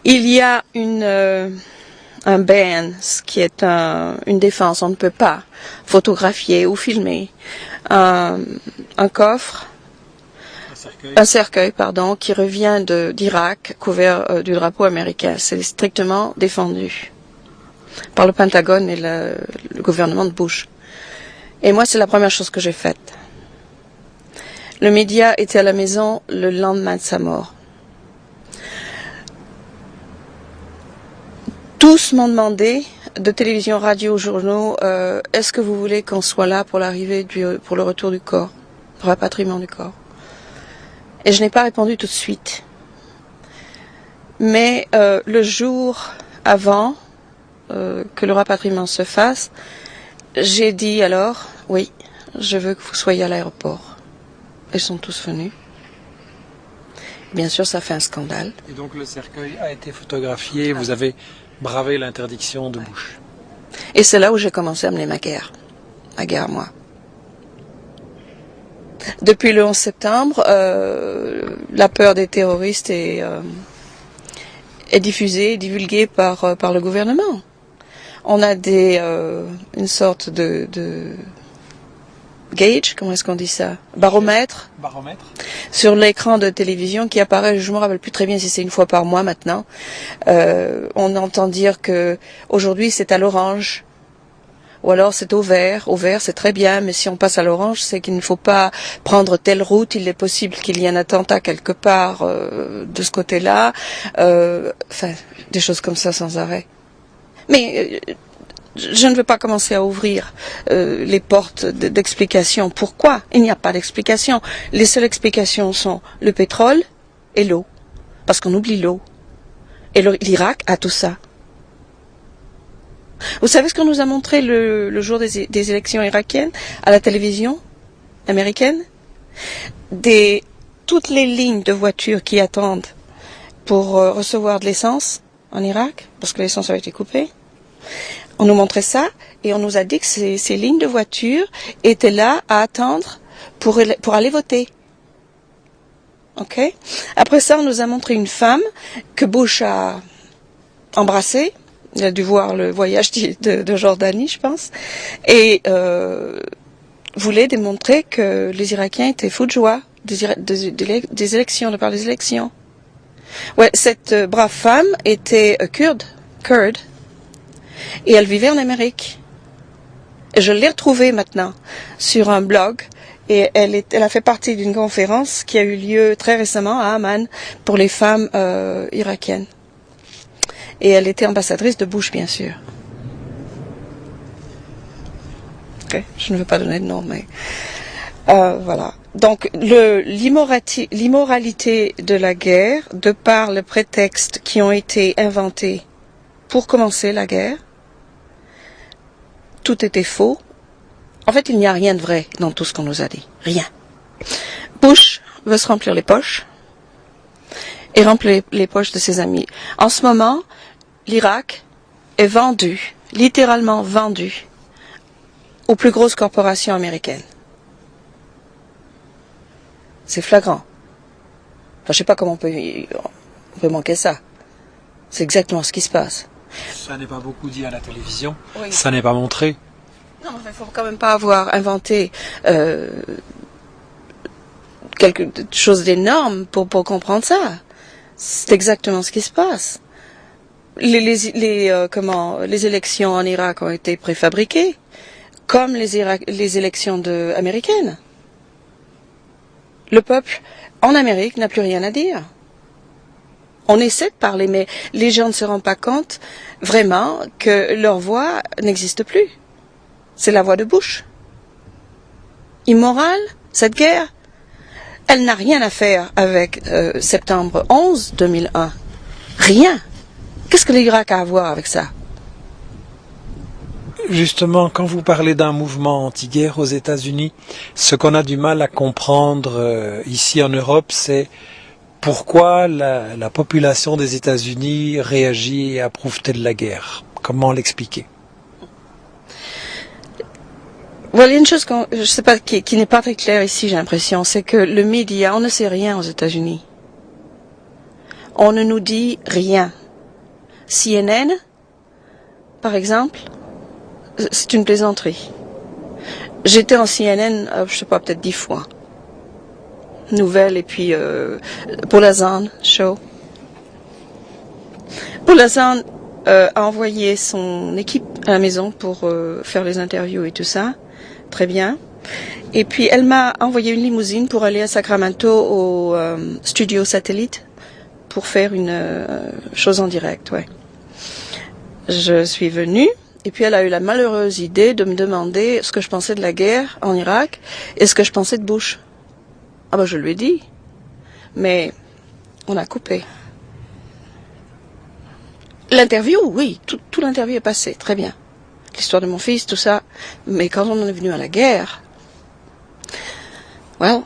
Il y a un ban, ce qui est une défense. On ne peut pas photographier ou filmer un coffre, un cercueil, pardon, qui revient d'Irak, couvert du drapeau américain. C'est strictement défendu par le Pentagone et le gouvernement de Bush. Et moi, c'est la première chose que j'ai faite. Le média était à la maison le lendemain de sa mort. Tous m'ont demandé, de télévision, radio, journaux, est-ce que vous voulez qu'on soit là pour pour le retour du corps, pour le rapatriement du corps? Et je n'ai pas répondu tout de suite. Mais le jour avant que le rapatriement se fasse, j'ai dit alors, oui, je veux que vous soyez à l'aéroport. Ils sont tous venus. Bien sûr, ça fait un scandale. Et donc le cercueil a été photographié, vous avez bravé l'interdiction de Bush. Et c'est là où j'ai commencé à mener ma guerre à moi. Depuis le 11 septembre, la peur des terroristes est diffusée, divulguée par le gouvernement. On a une sorte de gauge, comment est-ce qu'on dit ça? Baromètre. Sur l'écran de télévision qui apparaît, je me rappelle plus très bien si c'est une fois par mois maintenant. On entend dire que aujourd'hui c'est à l'orange. Ou alors c'est au vert. Au vert c'est très bien, mais si on passe à l'orange, c'est qu'il ne faut pas prendre telle route. Il est possible qu'il y ait un attentat quelque part de ce côté-là. Enfin, des choses comme ça sans arrêt. Mais je ne veux pas commencer à ouvrir les portes d'explication. Pourquoi? Il n'y a pas d'explication. Les seules explications sont le pétrole et l'eau. Parce qu'on oublie l'eau. Et l'Irak a tout ça. Vous savez ce qu'on nous a montré le jour des élections irakiennes à la télévision américaine? Toutes les lignes de voitures qui attendent pour recevoir de l'essence en Irak, parce que l'essence avait été coupée. On nous montrait ça et on nous a dit que ces lignes de voitures étaient là à attendre pour aller voter. Ok? Après ça, on nous a montré une femme que Bush a embrassée. Il a dû voir le voyage de Jordanie, je pense. Et voulait démontrer que les Irakiens étaient fous de joie des élections, de par les élections. Ouais, cette brave femme était kurde. Et elle vivait en Amérique. Et je l'ai retrouvée maintenant sur un blog. Et elle a fait partie d'une conférence qui a eu lieu très récemment à Amman pour les femmes irakiennes. Et elle était ambassadrice de Bush, bien sûr. Okay. Je ne veux pas donner de nom, mais voilà. Donc l'immoralité de la guerre, de par les prétextes qui ont été inventés pour commencer la guerre, tout était faux. En fait, il n'y a rien de vrai dans tout ce qu'on nous a dit. Rien. Bush veut se remplir les poches et remplir les poches de ses amis. En ce moment, l'Irak est vendu, littéralement vendu, aux plus grosses corporations américaines. C'est flagrant. Enfin, je sais pas comment on peut manquer ça. C'est exactement ce qui se passe. Ça n'est pas beaucoup dit à la télévision. Oui. Ça n'est pas montré. Non, il ne faut quand même pas avoir inventé quelque chose d'énorme pour comprendre ça. C'est exactement ce qui se passe. Les élections en Irak ont été préfabriquées, comme les élections américaines. Le peuple en Amérique n'a plus rien à dire. On essaie de parler, mais les gens ne se rendent pas compte vraiment que leur voix n'existe plus. C'est la voix de Bush. Immorale, cette guerre, elle n'a rien à faire avec septembre 11 2001. Rien. Qu'est-ce que l'Irak a à voir avec ça? Justement, quand vous parlez d'un mouvement anti-guerre aux États-Unis, ce qu'on a du mal à comprendre ici en Europe, c'est pourquoi la population des États-Unis réagit et approuve-t-elle la guerre? Comment l'expliquer? Voilà, il y a une chose je sais pas, qui n'est pas très claire ici, j'ai l'impression, c'est que le média, on ne sait rien aux États-Unis. On ne nous dit rien. CNN, par exemple, c'est une plaisanterie. J'étais en CNN, je sais pas, peut-être 10 fois. Nouvelles et puis Polazan Show. Polazan a envoyé son équipe à la maison pour faire les interviews et tout ça. Très bien. Et puis elle m'a envoyé une limousine pour aller à Sacramento au studio satellite pour faire une chose en direct, ouais. Je suis venue et puis elle a eu la malheureuse idée de me demander ce que je pensais de la guerre en Irak et ce que je pensais de Bush. Ah ben je lui ai dit, mais on a coupé. L'interview, oui, tout l'interview est passé, très bien. L'histoire de mon fils, tout ça, mais quand on est venu à la guerre, well,